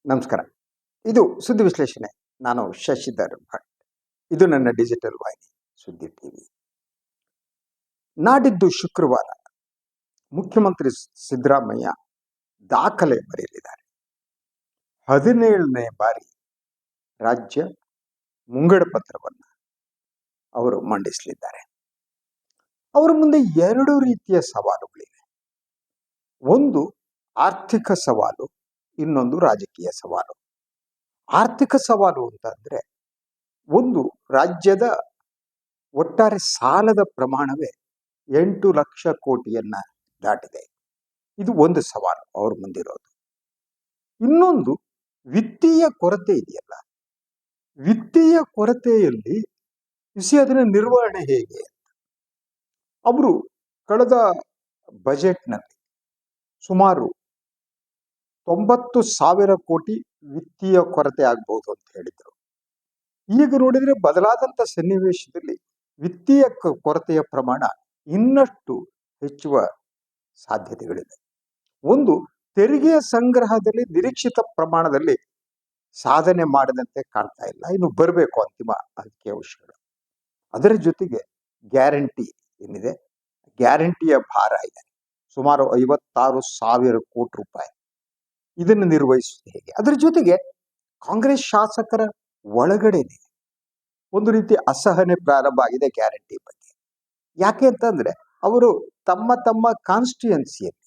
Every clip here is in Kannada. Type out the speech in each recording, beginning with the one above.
ನಮಸ್ಕಾರ. ಇದು ಸುದ್ದಿ ವಿಶ್ಲೇಷಣೆ. ನಾನು ಶಶಿಧರ್ ಭಟ್. ಇದು ನನ್ನ ಡಿಜಿಟಲ್ ವಾಹಿನಿ ಸುದ್ದಿ ಟಿವಿ. ನಾಡಿದ್ದು ಶುಕ್ರವಾರ ಮುಖ್ಯಮಂತ್ರಿ ಸಿದ್ದರಾಮಯ್ಯ ದಾಖಲೆ ಬರೆಯಲಿದ್ದಾರೆ. 17ನೇ ಬಾರಿ ರಾಜ್ಯ ಮುಂಗಡ ಪತ್ರವನ್ನು ಅವರು ಮಂಡಿಸಲಿದ್ದಾರೆ. ಅವರ ಮುಂದೆ ಎರಡು ರೀತಿಯ ಸವಾಲುಗಳಿವೆ. ಒಂದು ಆರ್ಥಿಕ ಸವಾಲು, ಇನ್ನೊಂದು ರಾಜಕೀಯ ಸವಾಲು. ಆರ್ಥಿಕ ಸವಾಲು ಅಂತಂದ್ರೆ, ಒಂದು ರಾಜ್ಯದ ಒಟ್ಟಾರೆ ಸಾಲದ ಪ್ರಮಾಣವೇ 8 ಲಕ್ಷ ಕೋಟಿಯನ್ನ ದಾಟಿದೆ. ಇದು ಒಂದು ಸವಾಲು ಅವ್ರ ಮುಂದಿರೋದು. ಇನ್ನೊಂದು ವಿತ್ತೀಯ ಕೊರತೆ ಇದೆಯಲ್ಲ, ವಿತ್ತೀಯ ಕೊರತೆಯಲ್ಲಿ ಅದರ ನಿರ್ವಹಣೆ ಹೇಗೆ ಅಂತ. ಅವರು ಕಳೆದ ಬಜೆಟ್ನಲ್ಲಿ ಸುಮಾರು 90,000 ಕೋಟಿ ವಿತ್ತೀಯ ಕೊರತೆ ಆಗ್ಬಹುದು ಅಂತ ಹೇಳಿದ್ರು. ಈಗ ನೋಡಿದ್ರೆ ಬದಲಾದಂತ ಸನ್ನಿವೇಶದಲ್ಲಿ ವಿತ್ತೀಯ ಕೊರತೆಯ ಪ್ರಮಾಣ ಇನ್ನಷ್ಟು ಹೆಚ್ಚುವ ಸಾಧ್ಯತೆಗಳಿವೆ. ಒಂದು, ತೆರಿಗೆಯ ಸಂಗ್ರಹದಲ್ಲಿ ನಿರೀಕ್ಷಿತ ಪ್ರಮಾಣದಲ್ಲಿ ಸಾಧನೆ ಮಾಡದಂತೆ ಕಾಣ್ತಾ ಇಲ್ಲ. ಇನ್ನು ಬರಬೇಕು ಅಂತಿಮ ಅಂಕಿಅಂಶಗಳು. ಅದರ ಜೊತೆಗೆ ಗ್ಯಾರಂಟಿ ಏನಿದೆ, ಗ್ಯಾರಂಟಿಯ ಭಾರ ಇದೆ ಸುಮಾರು 56,000 ಕೋಟಿ ರೂಪಾಯಿ. ಇದನ್ನು ನಿರ್ವಹಿಸುವುದು ಹೇಗೆ? ಅದರ ಜೊತೆಗೆ ಕಾಂಗ್ರೆಸ್ ಶಾಸಕರ ಒಳಗಡೆನೆ ಒಂದು ರೀತಿ ಅಸಹನೆ ಪ್ರಾರಂಭ ಆಗಿದೆ ಗ್ಯಾರಂಟಿ ಬಗ್ಗೆ. ಯಾಕೆ ಅಂತಂದ್ರೆ, ಅವರು ತಮ್ಮ ತಮ್ಮ ಕಾನ್ಸ್ಟಿಟ್ಯೂಯನ್ಸಿಯಲ್ಲಿ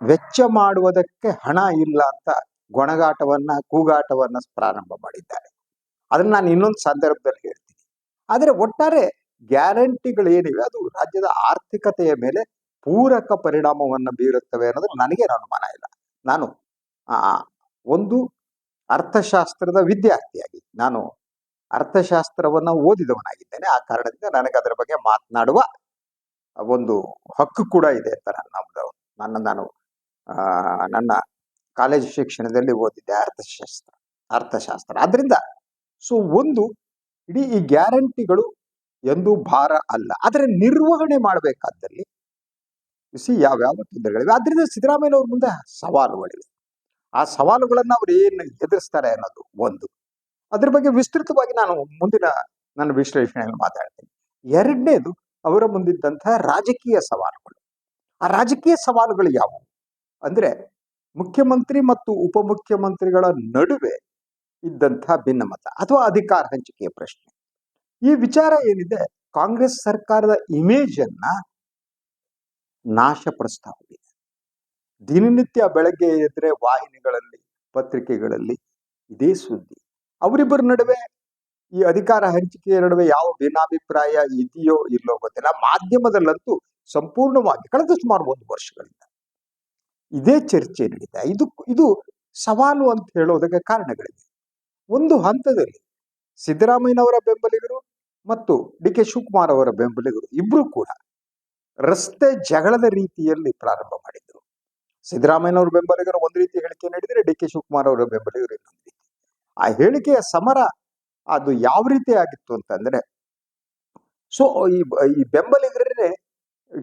ವೆಚ್ಚ ಮಾಡುವುದಕ್ಕೆ ಹಣ ಇಲ್ಲ ಅಂತ ಕೂಗಾಟವನ್ನ ಪ್ರಾರಂಭ ಮಾಡಿದ್ದಾರೆ. ಅದನ್ನ ನಾನು ಇನ್ನೊಂದು ಸಂದರ್ಭದಲ್ಲಿ ಹೇಳ್ತೀನಿ. ಆದರೆ ಒಟ್ಟಾರೆ ಗ್ಯಾರಂಟಿಗಳೇನಿವೆ ಅದು ರಾಜ್ಯದ ಆರ್ಥಿಕತೆಯ ಮೇಲೆ ಪೂರಕ ಪರಿಣಾಮವನ್ನು ಬೀರುತ್ತವೆ ಅನ್ನೋದು ನನಗೆ ಅನುಮಾನ ಇಲ್ಲ. ನಾನು ಒಂದು ಅರ್ಥಶಾಸ್ತ್ರದ ವಿದ್ಯಾರ್ಥಿಯಾಗಿ, ನಾನು ಅರ್ಥಶಾಸ್ತ್ರವನ್ನ ಓದಿದವನಾಗಿದ್ದೇನೆ. ಆ ಕಾರಣದಿಂದ ನನಗೆ ಅದರ ಬಗ್ಗೆ ಮಾತನಾಡುವ ಒಂದು ಹಕ್ಕು ಕೂಡ ಇದೆ ಅಂತ ನಾನು ನನ್ನ ಕಾಲೇಜು ಶಿಕ್ಷಣದಲ್ಲಿ ಓದಿದ್ದೆ ಅರ್ಥಶಾಸ್ತ್ರ. ಆದ್ರಿಂದ ಒಂದು ಇಡೀ ಈ ಗ್ಯಾರಂಟಿಗಳು ಎಂದೂ ಭಾರ ಅಲ್ಲ. ಆದರೆ ನಿರ್ವಹಣೆ ಮಾಡಬೇಕಾದಲ್ಲಿ ಯಾವ್ಯಾವ ತೊಂದರೆಗಳಿವೆ. ಆದ್ರಿಂದ ಸಿದ್ದರಾಮಯ್ಯನವ್ರ ಮುಂದೆ ಸವಾಲುಗಳಿವೆ. ಆ ಸವಾಲುಗಳನ್ನ ಅವ್ರು ಏನು ಎದುರಿಸ್ತಾರೆ ಅನ್ನೋದು ಒಂದು. ಅದ್ರ ಬಗ್ಗೆ ವಿಸ್ತೃತವಾಗಿ ನಾನು ಮುಂದಿನ ನನ್ನ ವಿಶ್ಲೇಷಣೆಯಲ್ಲಿ ಮಾತಾಡ್ತೀನಿ. ಎರಡನೇದು, ಅವರ ಮುಂದಿದ್ದಂತಹ ರಾಜಕೀಯ ಸವಾಲುಗಳು. ಆ ರಾಜಕೀಯ ಸವಾಲುಗಳು ಯಾವುವು ಅಂದ್ರೆ, ಮುಖ್ಯಮಂತ್ರಿ ಮತ್ತು ಉಪಮುಖ್ಯಮಂತ್ರಿಗಳ ನಡುವೆ ಇದ್ದಂತಹ ಭಿನ್ನಮತ ಅಥವಾ ಅಧಿಕಾರ ಹಂಚಿಕೆಯ ಪ್ರಶ್ನೆ. ಈ ವಿಚಾರ ಏನಿದೆ, ಕಾಂಗ್ರೆಸ್ ಸರ್ಕಾರದ ಇಮೇಜ್ ಅನ್ನ ನಾಶಪಡಿಸ್ತಾ ಹೋಗಿದೆ. ದಿನನಿತ್ಯ ಬೆಳಗ್ಗೆ ಎದ್ರೆ ವಾಹಿನಿಗಳಲ್ಲಿ, ಪತ್ರಿಕೆಗಳಲ್ಲಿ ಇದೇ ಸುದ್ದಿ. ಅವರಿಬ್ಬರ ನಡುವೆ, ಈ ಅಧಿಕಾರ ಹಂಚಿಕೆಯ ನಡುವೆ ಯಾವ ಭಿನ್ನಾಭಿಪ್ರಾಯ ಇದೆಯೋ ಇಲ್ಲೋ ಗೊತ್ತಿಲ್ಲ. ಮಾಧ್ಯಮದಲ್ಲಂತೂ ಸಂಪೂರ್ಣವಾಗಿ ಕಳೆದ ಸುಮಾರು 1 ವರ್ಷಗಳಿಂದ ಇದೇ ಚರ್ಚೆ ನಡೀತಾ. ಇದು ಸವಾಲು ಅಂತ ಹೇಳೋದಕ್ಕೆ ಕಾರಣಗಳಿವೆ. ಒಂದು ಹಂತದಲ್ಲಿ ಸಿದ್ದರಾಮಯ್ಯನವರ ಬೆಂಬಲಿಗರು ಮತ್ತು ಡಿ ಕೆ ಶಿವಕುಮಾರ್ ಅವರ ಬೆಂಬಲಿಗರು ಇಬ್ರು ಕೂಡ ರಸ್ತೆ ಜಗಳದ ರೀತಿಯಲ್ಲಿ ಪ್ರಾರಂಭ ಮಾಡಿದ್ರು. ಸಿದ್ದರಾಮಯ್ಯನವರ ಬೆಂಬಲಿಗರು ಒಂದು ರೀತಿ ಹೇಳಿಕೆ ನೀಡಿದರೆ, ಡಿ ಕೆ ಶಿವಕುಮಾರ್ ಅವರ ಬೆಂಬಲಿಗರು ಇನ್ನೊಂದು ರೀತಿ. ಆ ಹೇಳಿಕೆಯ ಸಮರ ಅದು ಯಾವ ರೀತಿ ಆಗಿತ್ತು ಅಂತಂದ್ರೆ, ಈ ಬೆಂಬಲಿಗರೇ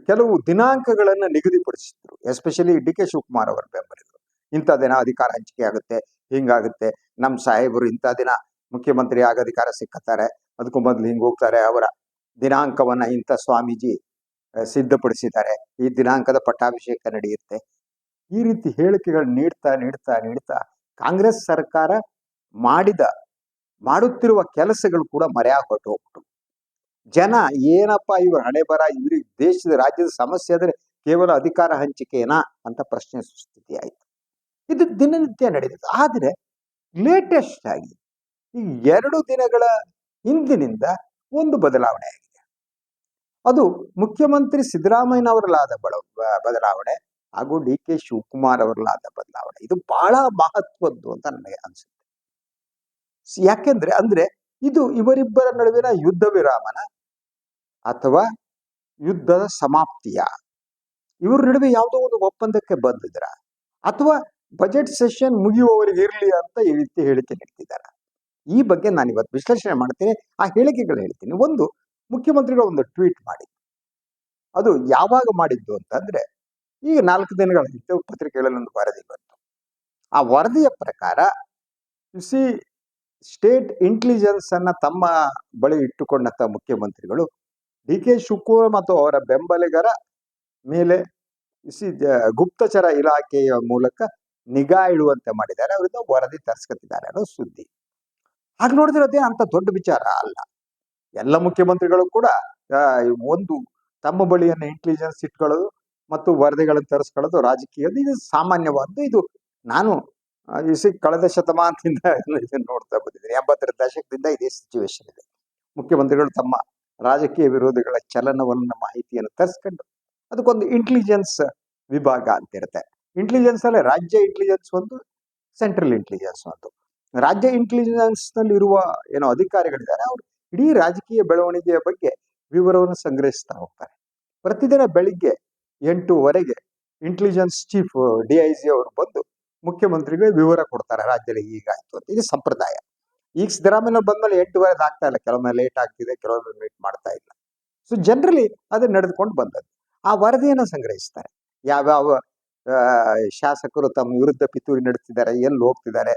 ಕೆಲವು ದಿನಾಂಕಗಳನ್ನ ನಿಗದಿಪಡಿಸಿದ್ರು. ಎಸ್ಪೆಷಲಿ ಡಿ ಕೆ ಶಿವಕುಮಾರ್ ಅವರ ಬೆಂಬಲಿಗರು, ಇಂಥ ದಿನ ಅಧಿಕಾರ ಹಂಚಿಕೆ ಆಗುತ್ತೆ, ಹಿಂಗಾಗುತ್ತೆ, ನಮ್ಮ ಸಾಹೇಬರು ಇಂಥ ದಿನ ಮುಖ್ಯಮಂತ್ರಿ ಆಗ ಅಧಿಕಾರ ಸಿಕ್ಕತ್ತಾರೆ, ಅದಕ್ಕೂ ಮೊದಲು ಹಿಂಗ್ ಹೋಗ್ತಾರೆ, ಅವರ ದಿನಾಂಕವನ್ನ ಇಂಥ ಸ್ವಾಮೀಜಿ ಸಿದ್ಧಪಡಿಸಿದ್ದಾರೆ, ಈ ದಿನಾಂಕದ ಪಟ್ಟಾಭಿಷೇಕ ನಡೆಯುತ್ತೆ. ಈ ರೀತಿ ಹೇಳಿಕೆಗಳು ನೀಡ್ತಾ ಕಾಂಗ್ರೆಸ್ ಸರ್ಕಾರ ಮಾಡುತ್ತಿರುವ ಕೆಲಸಗಳು ಕೂಡ ಮರೆಯಾಗಿ ಹೊರಟು ಹೋಗ್ಬಿಟ್ಟು, ಜನ ಏನಪ್ಪ ಇವ್ರ ಹಣೆ ಬರ, ಇವ್ರಿಗೆ ದೇಶದ ರಾಜ್ಯದ ಸಮಸ್ಯೆ ಆದ್ರೆ ಕೇವಲ ಅಧಿಕಾರ ಹಂಚಿಕೆನಾ ಅಂತ ಪ್ರಶ್ನೆ ಸ್ಥಿತಿ ಆಯ್ತು. ಇದು ದಿನನಿತ್ಯ ನಡೆಯುತ್ತೆ. ಆದ್ರೆ ಲೇಟೆಸ್ಟ್ ಆಗಿ ಈ 2 ದಿನಗಳ ಹಿಂದಿನಿಂದ ಒಂದು ಬದಲಾವಣೆ ಆಗಿದೆ. ಅದು ಮುಖ್ಯಮಂತ್ರಿ ಸಿದ್ದರಾಮಯ್ಯನವರಲ್ಲಾದ ಬದಲಾವಣೆ ಹಾಗೂ ಡಿ ಕೆ ಶಿವಕುಮಾರ್ ಅವರಲ್ಲಾದ ಬದಲಾವಣೆ. ಇದು ಬಹಳ ಮಹತ್ವದ್ದು ಅಂತ ನನಗೆ ಅನ್ಸುತ್ತೆ. ಯಾಕೆಂದ್ರೆ ಇದು ಇವರಿಬ್ಬರ ನಡುವಿನ ಯುದ್ಧ ವಿರಾಮನ ಅಥವಾ ಯುದ್ಧದ ಸಮಾಪ್ತಿಯ, ಇವ್ರ ನಡುವೆ ಯಾವುದೋ ಒಂದು ಒಪ್ಪಂದಕ್ಕೆ ಬಂದಿದ್ರ, ಅಥವಾ ಬಜೆಟ್ ಸೆಷನ್ ಮುಗಿಯುವವರೆಗೆ ಇರ್ಲಿ ಅಂತ ಈ ರೀತಿ ಹೇಳಿಕೆ ನೀಡ್ತಿದ್ದಾರೆ. ಈ ಬಗ್ಗೆ ನಾನು ಇವತ್ತು ವಿಶ್ಲೇಷಣೆ ಮಾಡ್ತೀನಿ. ಆ ಹೇಳಿಕೆಗಳು ಹೇಳ್ತೀನಿ. ಒಂದು, ಮುಖ್ಯಮಂತ್ರಿಗಳು ಒಂದು ಟ್ವೀಟ್ ಮಾಡಿ, ಅದು ಯಾವಾಗ ಮಾಡಿದ್ದು ಅಂತಂದ್ರೆ, ಈಗ 4 ದಿನಗಳ ಹಿಂದೆ ಪತ್ರಿಕೆಗಳಲ್ಲಿ ಒಂದು ವರದಿ ಬಂತು. ಆ ವರದಿಯ ಪ್ರಕಾರ ಸಿ ಸ್ಟೇಟ್ ಇಂಟೆಲಿಜೆನ್ಸ್ ಅನ್ನ ತಮ್ಮ ಬಳಿ ಇಟ್ಟುಕೊಂಡಂತ ಮುಖ್ಯಮಂತ್ರಿಗಳು ಡಿ ಕೆ ಶಿವಕುಮಾರ್ ಮತ್ತು ಅವರ ಬೆಂಬಲಿಗರ ಮೇಲೆ ಗುಪ್ತಚರ ಇಲಾಖೆಯ ಮೂಲಕ ನಿಗಾ ಇಡುವಂತೆ ಮಾಡಿದ್ದಾರೆ, ಅವರಿಂದ ವರದಿ ತರಿಸ್ಕೊತಿದ್ದಾರೆ ಅನ್ನೋ ಸುದ್ದಿ. ಹಾಗೆ ನೋಡಿದ್ರೆ ಅಂತ ದೊಡ್ಡ ವಿಚಾರ ಅಲ್ಲ. ಎಲ್ಲ ಮುಖ್ಯಮಂತ್ರಿಗಳು ಕೂಡ ಒಂದು ತಮ್ಮ ಬಳಿಯನ್ನು ಇಂಟೆಲಿಜೆನ್ಸ್ ಇಟ್ಕೊಳ್ಳೋದು ಮತ್ತು ವರದಿಗಳನ್ನು ತರಿಸ್ಕೊಳ್ಳೋದು ರಾಜಕೀಯದ ಇದು ಸಾಮಾನ್ಯವಾದ್ದು. ಇದು ನಾನು ಕಳೆದ ಶತಮಾನದಿಂದ ನೋಡ್ತಾ ಬಂದಿದ್ದೀನಿ. 80ರ ದಶಕದಿಂದ ಇದೇ ಸಿಚುವೇಶನ್ ಇದೆ. ಮುಖ್ಯಮಂತ್ರಿಗಳು ತಮ್ಮ ರಾಜಕೀಯ ವಿರೋಧಿಗಳ ಚಲನವಲನ ಮಾಹಿತಿಯನ್ನು ತರಿಸ್ಕೊಂಡು ಅದಕ್ಕೊಂದು ಇಂಟೆಲಿಜೆನ್ಸ್ ವಿಭಾಗ ಅಂತ ಇರುತ್ತೆ. ಇಂಟೆಲಿಜೆನ್ಸ್ ಅಲ್ಲೇ ರಾಜ್ಯ ಇಂಟೆಲಿಜೆನ್ಸ್ ಒಂದು, ಸೆಂಟ್ರಲ್ ಇಂಟೆಲಿಜೆನ್ಸ್ ಒಂದು. ರಾಜ್ಯ ಇಂಟೆಲಿಜೆನ್ಸ್ ನಲ್ಲಿ ಇರುವ ಏನೋ ಅಧಿಕಾರಿಗಳಿದ್ದಾರೆ, ಅವರು ಇಡೀ ರಾಜಕೀಯ ಬೆಳವಣಿಗೆಯ ಬಗ್ಗೆ ವಿವರವನ್ನು ಸಂಗ್ರಹಿಸ್ತಾ ಹೋಗ್ತಾರೆ. ಪ್ರತಿದಿನ ಬೆಳಿಗ್ಗೆ 8:00 ಇಂಟೆಲಿಜೆನ್ಸ್ ಚೀಫ್ DIG ಅವರು ಬಂದು ಮುಖ್ಯಮಂತ್ರಿಗೆ ವಿವರ ಕೊಡ್ತಾರೆ, ರಾಜ್ಯದಲ್ಲಿ ಹೀಗಾಯ್ತು ಅಂತ. ಇದು ಸಂಪ್ರದಾಯ. ಈಗ ಸಿದ್ದರಾಮಯ್ಯ ಬಂದ್ಮೇಲೆ 8:15 ಆಗ್ತಾ ಇಲ್ಲ, ಕೆಲವೊಮ್ಮೆ ಲೇಟ್ ಆಗ್ತಿದೆ, ಕೆಲವೊಮ್ಮೆ ಮೀಟ್ ಮಾಡ್ತಾ ಇಲ್ಲ. ಸೊ ಜನರಲಿ ಅದು ನಡೆದುಕೊಂಡು ಬಂದದ್ದು. ಆ ವರದಿಯನ್ನು ಸಂಗ್ರಹಿಸ್ತಾರೆ. ಯಾವ್ಯಾವ ಶಾಸಕರು ತಮ್ಮ ವಿರುದ್ಧ ಪಿತೂರಿ ನಡೆಸ್ತಿದ್ದಾರೆ, ಎಲ್ಲಿ ಹೋಗ್ತಿದ್ದಾರೆ,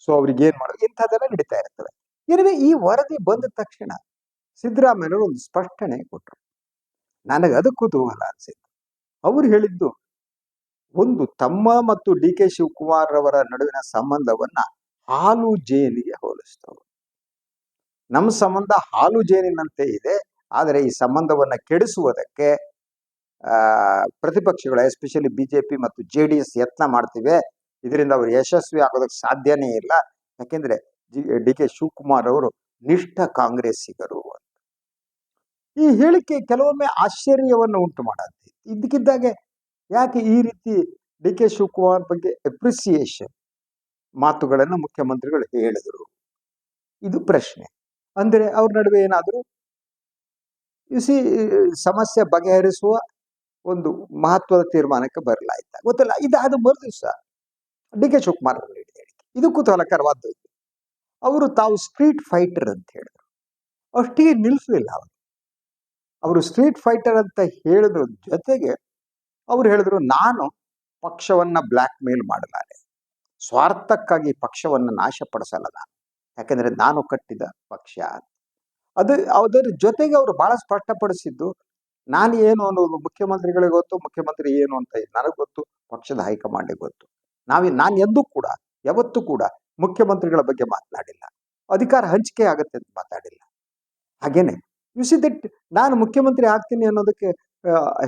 ಸೊ ಅವ್ರಿಗೆ ಏನ್ ಮಾಡೋದು, ಇಂಥದ್ದೆಲ್ಲ ನಡೀತಾ ಇರ್ತದೆ. ಏನಿದೆ, ಈ ವರದಿ ಬಂದ ತಕ್ಷಣ ಸಿದ್ದರಾಮಯ್ಯವರು ಒಂದು ಸ್ಪಷ್ಟನೆ ಕೊಟ್ಟರು. ನನಗೆ ಅದು ಕುತೂಹಲ ಅನ್ಸಿತ್ತು. ಅವ್ರು ಹೇಳಿದ್ದು ಒಂದು, ತಮ್ಮ ಮತ್ತು ಡಿ ಕೆ ಶಿವಕುಮಾರ್ ಅವರ ನಡುವಿನ ಸಂಬಂಧವನ್ನ ಹಾಲು ಜೇನಿಗೆ ಹೋಲಿಸ್ತವರು. ನಮ್ಮ ಸಂಬಂಧ ಹಾಲು ಜೇನಿನಂತೆ ಇದೆ, ಆದರೆ ಈ ಸಂಬಂಧವನ್ನ ಕೆಡಿಸುವುದಕ್ಕೆ ಪ್ರತಿಪಕ್ಷಗಳು ಎಸ್ಪೆಷಲಿ ಬಿಜೆಪಿ ಮತ್ತು JDS ಯತ್ನ ಮಾಡ್ತಿವೆ. ಇದರಿಂದ ಅವರು ಯಶಸ್ವಿ ಆಗೋದಕ್ಕೆ ಸಾಧ್ಯನೇ ಇಲ್ಲ. ಯಾಕೆಂದ್ರೆ ಡಿ ಕೆ ಶಿವಕುಮಾರ್ ಅವರು ನಿಷ್ಠ ಕಾಂಗ್ರೆಸ್ಸಿಗರು ಅಂತ. ಈ ಹೇಳಿಕೆ ಕೆಲವೊಮ್ಮೆ ಆಶ್ಚರ್ಯವನ್ನು ಉಂಟು ಮಾಡುತ್ತೆ. ಇದ್ದಕ್ಕಿದ್ದಾಗೆ ಯಾಕೆ ಈ ರೀತಿ ಡಿ ಕೆ ಶಿವಕುಮಾರ್ ಬಗ್ಗೆ ಅಪ್ರಿಸಿಯೇಷನ್ ಮಾತುಗಳನ್ನು ಮುಖ್ಯಮಂತ್ರಿಗಳು ಹೇಳಿದರು, ಇದು ಪ್ರಶ್ನೆ. ಅಂದ್ರೆ ಅವ್ರ ನಡುವೆ ಏನಾದರೂ ಸಮಸ್ಯೆ ಬಗೆಹರಿಸುವ ಒಂದು ಮಹತ್ವದ ತೀರ್ಮಾನಕ್ಕೆ ಬರಲಾಯ್ತಾ ಗೊತ್ತಿಲ್ಲ. ಇದಾದ ಮರು ದಿವಸ ಡಿ ಕೆ ಶಿವಕುಮಾರ್ ಅವರು ಹೇಳಿದ ಹೇಳಿಕೆ ಇದು ಕುತೂಹಲಕರವಾದ್ದು. ಅವರು ತಾವು ಸ್ಟ್ರೀಟ್ ಫೈಟರ್ ಅಂತ ಹೇಳಿದ್ರು. ಅಷ್ಟಿಗೆ ನಿಲ್ಲಿಸಲಿಲ್ಲ. ಅವರು ಸ್ಟ್ರೀಟ್ ಫೈಟರ್ ಅಂತ ಹೇಳಿದ್ರ ಜೊತೆಗೆ ಅವ್ರು ಹೇಳಿದ್ರು, ನಾನು ಪಕ್ಷವನ್ನ ಬ್ಲ್ಯಾಕ್ ಮೇಲ್ ಮಾಡಲಾರೆ, ಸ್ವಾರ್ಥಕ್ಕಾಗಿ ಪಕ್ಷವನ್ನ ನಾಶಪಡಿಸಲ್ಲ ನಾನು, ಯಾಕಂದ್ರೆ ನಾನು ಕಟ್ಟಿದ ಪಕ್ಷ. ಅದರ ಜೊತೆಗೆ ಅವರು ಬಹಳ ಸ್ಪಷ್ಟಪಡಿಸಿದ್ದು, ನಾನು ಏನು ಅನ್ನೋದು ಮುಖ್ಯಮಂತ್ರಿಗಳಿಗೆ ಗೊತ್ತು, ಮುಖ್ಯಮಂತ್ರಿ ಏನು ಅಂತ ನನಗೆ ಗೊತ್ತು, ಪಕ್ಷದ ಹೈಕಮಾಂಡಿಗೆ ಗೊತ್ತು. ನಾನು ಯಾವತ್ತೂ ಕೂಡ ಮುಖ್ಯಮಂತ್ರಿಗಳ ಬಗ್ಗೆ ಮಾತನಾಡಿಲ್ಲ, ಅಧಿಕಾರ ಹಂಚಿಕೆ ಆಗತ್ತೆ ಅಂತ ಮಾತಾಡಿಲ್ಲ. ಹಾಗೇನೆ ದಟ್ ನಾನು ಮುಖ್ಯಮಂತ್ರಿ ಆಗ್ತೀನಿ ಅನ್ನೋದಕ್ಕೆ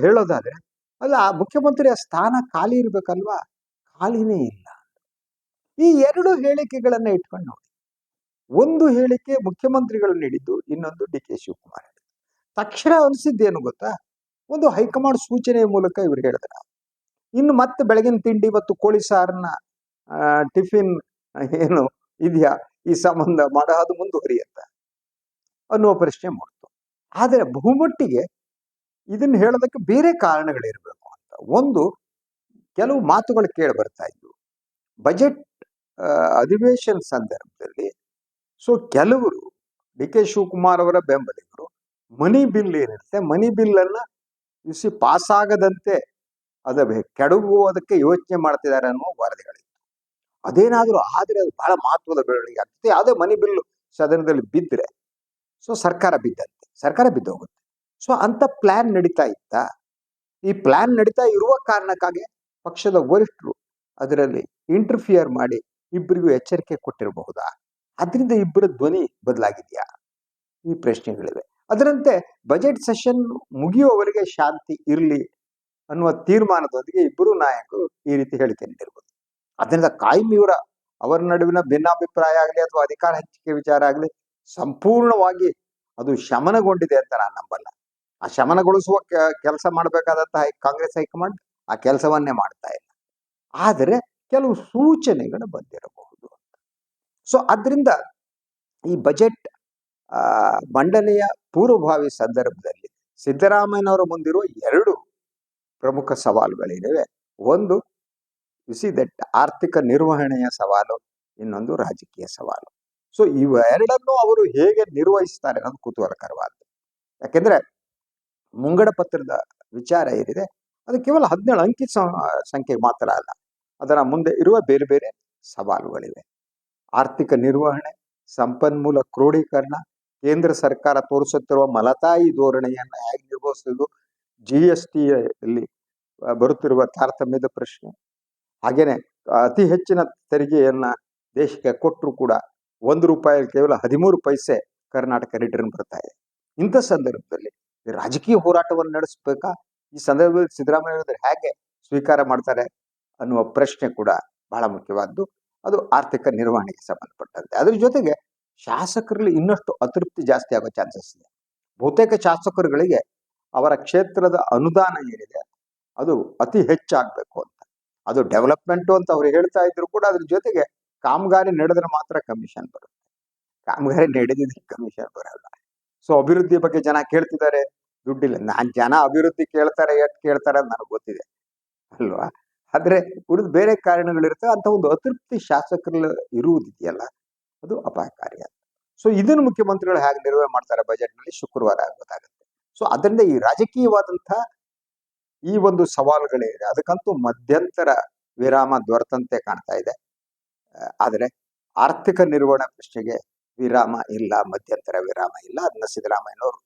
ಹೇಳೋದಾದ್ರೆ ಅಲ್ಲ, ಆ ಮುಖ್ಯಮಂತ್ರಿಯ ಸ್ಥಾನ ಖಾಲಿ ಇರ್ಬೇಕಲ್ವಾ, ಖಾಲಿನೇ ಇಲ್ಲ. ಈ ಎರಡು ಹೇಳಿಕೆಗಳನ್ನ ಇಟ್ಕೊಂಡು ನೋಡಿ. ಒಂದು ಹೇಳಿಕೆ ಮುಖ್ಯಮಂತ್ರಿಗಳು ನೀಡಿದ್ದು, ಇನ್ನೊಂದು ಡಿ ಕೆ ಶಿವಕುಮಾರ್ ಹೇಳಿದ್ದು. ತಕ್ಷಣ ಅನಿಸಿದ್ದೇನು ಗೊತ್ತಾ, ಒಂದು ಹೈಕಮಾಂಡ್ ಸೂಚನೆಯ ಮೂಲಕ ಇವ್ರು ಹೇಳಿದ್ರ, ಇನ್ನು ಮತ್ತೆ ಬೆಳಗಿನ ತಿಂಡಿ ಮತ್ತು ಕೋಳಿ ಸಾರನ್ನ ಟಿಫಿನ್ ಏನು ಇದೆಯಾ, ಈ ಸಂಬಂಧ ಮಾಡೋದು ಮುಂದುವರಿಯತ್ತ ಅನ್ನುವ ಪ್ರಶ್ನೆ ಮಾಡ್ತು. ಆದರೆ ಬಹುಮಟ್ಟಿಗೆ ಇದನ್ನ ಹೇಳೋದಕ್ಕೆ ಬೇರೆ ಕಾರಣಗಳಿರ್ಬೇಕು ಅಂತ. ಒಂದು, ಕೆಲವು ಮಾತುಗಳು ಕೇಳಿ ಬರ್ತಾ ಇದ್ವು ಬಜೆಟ್ ಅಧಿವೇಶನ ಸಂದರ್ಭದಲ್ಲಿ. ಸೊ ಕೆಲವರು ಡಿ ಕೆ ಶಿವಕುಮಾರ್ ಅವರ ಬೆಂಬಲಿಗರು ಮನಿ ಬಿಲ್ ಏನಿರುತ್ತೆ, ಮನಿ ಬಿಲ್ ಅನ್ನ ಪಾಸ್ ಆಗದಂತೆ ಅದ ಕೆಡಗುವುದಕ್ಕೆ ಯೋಚನೆ ಮಾಡ್ತಿದ್ದಾರೆ ಅನ್ನುವ ವರದಿಗಳಿತ್ತು. ಅದೇನಾದ್ರೂ ಆದ್ರೆ ಅದು ಬಹಳ ಮಹತ್ವದ ಬೆಳವಣಿಗೆ ಆಗ್ತದೆ. ಯಾವುದೇ ಮನಿ ಬಿಲ್ ಸದನದಲ್ಲಿ ಬಿದ್ದರೆ ಸೊ ಸರ್ಕಾರ ಬಿದ್ದೋಗುತ್ತೆ. ಸೊ ಅಂತ ಪ್ಲಾನ್ ನಡೀತಾ ಇತ್ತ. ಈ ಪ್ಲಾನ್ ನಡೀತಾ ಇರುವ ಕಾರಣಕ್ಕಾಗಿ ಪಕ್ಷದ ವರಿಷ್ಠರು ಅದರಲ್ಲಿ ಇಂಟರ್ಫಿಯರ್ ಮಾಡಿ ಇಬ್ಬರಿಗೂ ಎಚ್ಚರಿಕೆ ಕೊಟ್ಟಿರಬಹುದಾ? ಅದರಿಂದ ಇಬ್ಬರ ಧ್ವನಿ ಬದಲಾಗಿದೆಯಾ? ಈ ಪ್ರಶ್ನೆಗಳಿವೆ. ಅದರಂತೆ ಬಜೆಟ್ ಸೆಷನ್ ಮುಗಿಯುವವರೆಗೆ ಶಾಂತಿ ಇರಲಿ ಅನ್ನುವ ತೀರ್ಮಾನದೊಂದಿಗೆ ಇಬ್ಬರು ನಾಯಕರು ಈ ರೀತಿ ಹೇಳಿಕೆ ನೀಡಿರ್ಬೋದು. ಅದರಿಂದ ಕಾಯಂ ಅವರ ನಡುವಿನ ಭಿನ್ನಾಭಿಪ್ರಾಯ ಆಗಲಿ ಅಥವಾ ಅಧಿಕಾರ ಹಂಚಿಕೆ ವಿಚಾರ ಆಗಲಿ ಸಂಪೂರ್ಣವಾಗಿ ಅದು ಶಮನಗೊಂಡಿದೆ ಅಂತ ನಾನು ನಂಬಲ್ಲ. ಆ ಶಮನಗೊಳಿಸುವ ಕೆಲಸ ಮಾಡಬೇಕಾದಂತಹ ಕಾಂಗ್ರೆಸ್ ಹೈಕಮಾಂಡ್ ಆ ಕೆಲಸವನ್ನೇ ಮಾಡ್ತಾ ಇಲ್ಲ. ಆದರೆ ಕೆಲವು ಸೂಚನೆಗಳು ಬಂದಿರಬಹುದು. ಸೊ ಅದರಿಂದ ಈ ಬಜೆಟ್ ಮಂಡನೆಯ ಪೂರ್ವಭಾವಿ ಸಂದರ್ಭದಲ್ಲಿ ಸಿದ್ದರಾಮಯ್ಯನವರ ಮುಂದಿರುವ ಎರಡು ಪ್ರಮುಖ ಸವಾಲುಗಳಿವೆ. ಒಂದು ದಟ್ ಆರ್ಥಿಕ ನಿರ್ವಹಣೆಯ ಸವಾಲು, ಇನ್ನೊಂದು ರಾಜಕೀಯ ಸವಾಲು. ಸೊ ಇವೆರಡನ್ನು ಅವರು ಹೇಗೆ ನಿರ್ವಹಿಸ್ತಾರೆ ಅನ್ನೋದು ಕುತೂಹಲಕರವಾದ್ದು. ಯಾಕೆಂದ್ರೆ ಮುಂಗಡ ಪತ್ರದ ವಿಚಾರ ಏನಿದೆ ಅದು ಕೇವಲ 17 ಅಂಕಿ ಸಂಖ್ಯೆ ಮಾತ್ರ ಅಲ್ಲ, ಅದರ ಮುಂದೆ ಇರುವ ಬೇರೆ ಬೇರೆ ಸವಾಲುಗಳಿವೆ. ಆರ್ಥಿಕ ನಿರ್ವಹಣೆ, ಸಂಪನ್ಮೂಲ ಕ್ರೋಢೀಕರಣ, ಕೇಂದ್ರ ಸರ್ಕಾರ ತೋರಿಸುತ್ತಿರುವ ಮಲತಾಯಿ ಧೋರಣೆಯನ್ನು ಹೇಗೆ ನಿರ್ವಹಿಸುವುದು, GST ಯಲ್ಲಿ ಬರುತ್ತಿರುವ ತಾರತಮ್ಯದ ಪ್ರಶ್ನೆ, ಹಾಗೇನೆ ಅತಿ ಹೆಚ್ಚಿನ ತೆರಿಗೆಯನ್ನ ದೇಶಕ್ಕೆ ಕೊಟ್ಟರು ಕೂಡ ₹1 ಕೇವಲ 13 ಪೈಸೆ ಕರ್ನಾಟಕ ರಿಟರ್ನ್ ಬರ್ತಾ ಇದೆ. ಇಂಥ ಸಂದರ್ಭದಲ್ಲಿ ರಾಜಕೀಯ ಹೋರಾಟವನ್ನು ನಡೆಸಬೇಕಾ? ಈ ಸಂದರ್ಭದಲ್ಲಿ ಸಿದ್ದರಾಮಯ್ಯ ಹೇಗೆ ಸ್ವೀಕಾರ ಮಾಡ್ತಾರೆ ಅನ್ನುವ ಪ್ರಶ್ನೆ ಕೂಡ ಬಹಳ ಮುಖ್ಯವಾದ್ದು. ಅದು ಆರ್ಥಿಕ ನಿರ್ವಹಣೆಗೆ ಸಂಬಂಧಪಟ್ಟಂತೆ. ಅದ್ರ ಜೊತೆಗೆ ಶಾಸಕರಲ್ಲಿ ಇನ್ನಷ್ಟು ಅತೃಪ್ತಿ ಜಾಸ್ತಿ ಆಗೋ ಚಾನ್ಸಸ್ ಇದೆ. ಬಹುತೇಕ ಶಾಸಕರುಗಳಿಗೆ ಅವರ ಕ್ಷೇತ್ರದ ಅನುದಾನ ಏನಿದೆ ಅದು ಅತಿ ಹೆಚ್ಚಾಗಬೇಕು ಅಂತ, ಅದು ಡೆವಲಪ್ಮೆಂಟು ಅಂತ ಅವ್ರು ಹೇಳ್ತಾ ಇದ್ರು ಕೂಡ ಅದ್ರ ಜೊತೆಗೆ ಕಾಮಗಾರಿ ನಡೆದ್ರೆ ಮಾತ್ರ ಕಮಿಷನ್ ಬರುತ್ತೆ, ಕಾಮಗಾರಿ ನಡೆದಿದ್ರೆ ಕಮಿಷನ್ ಬರಲ್ಲ. ಸೊ ಅಭಿವೃದ್ಧಿ ಬಗ್ಗೆ ಜನ ಕೇಳ್ತಿದ್ದಾರೆ, ದುಡ್ಡಿಲ್ಲ. ಜನ ಅಭಿವೃದ್ಧಿ ಕೇಳ್ತಾರೆ, ಎಷ್ಟು ಕೇಳ್ತಾರೆ ಅಂತ ನನಗೆ ಗೊತ್ತಿದೆ ಅಲ್ವಾ. ಆದ್ರೆ ಉಳಿದ ಬೇರೆ ಕಾರಣಗಳಿರ್ತವೆ. ಅಂತ ಒಂದು ಅತೃಪ್ತಿ ಶಾಸಕರಲ್ಲಿ ಇರುವುದಿದೆಯಲ್ಲ, ಅದು ಅಪಾಯಕಾರಿ ಅಂತ. ಸೊ ಇದನ್ನು ಮುಖ್ಯಮಂತ್ರಿಗಳು ಹೇಗೆ ನಿರ್ವಹಣೆ ಮಾಡ್ತಾರೆ ಬಜೆಟ್ ನಲ್ಲಿ ಶುಕ್ರವಾರ ಗೊತ್ತಾಗುತ್ತೆ. ಸೊ ಅದರಿಂದ ಈ ರಾಜಕೀಯವಾದಂತಹ ಈ ಒಂದು ಸವಾಲುಗಳಿದೆ, ಅದಕ್ಕಂತೂ ಮಧ್ಯಂತರ ವಿರಾಮ ದೊರೆತಂತೆ ಕಾಣ್ತಾ ಇದೆ. ಆದರೆ ಆರ್ಥಿಕ ನಿರ್ವಹಣಾ ಪ್ರಶ್ನೆಗೆ ವಿರಾಮ ಇಲ್ಲ, ಮಧ್ಯಂತರ ವಿರಾಮ ಇಲ್ಲ. ಅದನ್ನ ಸಿದ್ದರಾಮಯ್ಯನವರು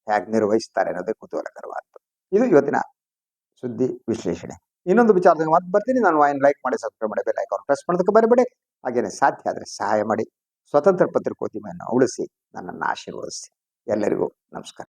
ಹೇಗೆ ನಿರ್ವಹಿಸ್ತಾರೆ ಅನ್ನೋದೇ ಕುತೂಹಲಕರವಾದ್ದು. ಇದು ಇವತ್ತಿನ ಸುದ್ದಿ ವಿಶ್ಲೇಷಣೆ. ಇನ್ನೊಂದು ವಿಚಾರದಾಗ ಮಾತು ಬರ್ತೀನಿ. ನಾನು ವಾಯಿನ್ ಲೈಕ್ ಮಾಡಿ, ಸಬ್ಸ್ಕ್ರೈಬ್ ಮಾಡಿ, ಬೆಲ್ ಐಕಾನ್ ಪ್ರೆಸ್ ಮಾಡೋದಕ್ಕೆ ಬರಬೇಡಿ. ಹಾಗೇನೆ ಸಾಧ್ಯ ಆದರೆ ಸಹಾಯ ಮಾಡಿ. ಸ್ವತಂತ್ರ ಪತ್ರಿಕೋದ್ಯಮವನ್ನು ಉಳಿಸಿ, ನನ್ನನ್ನು ಆಶೀರ್ವದಿಸಿ. ಎಲ್ಲರಿಗೂ ನಮಸ್ಕಾರ.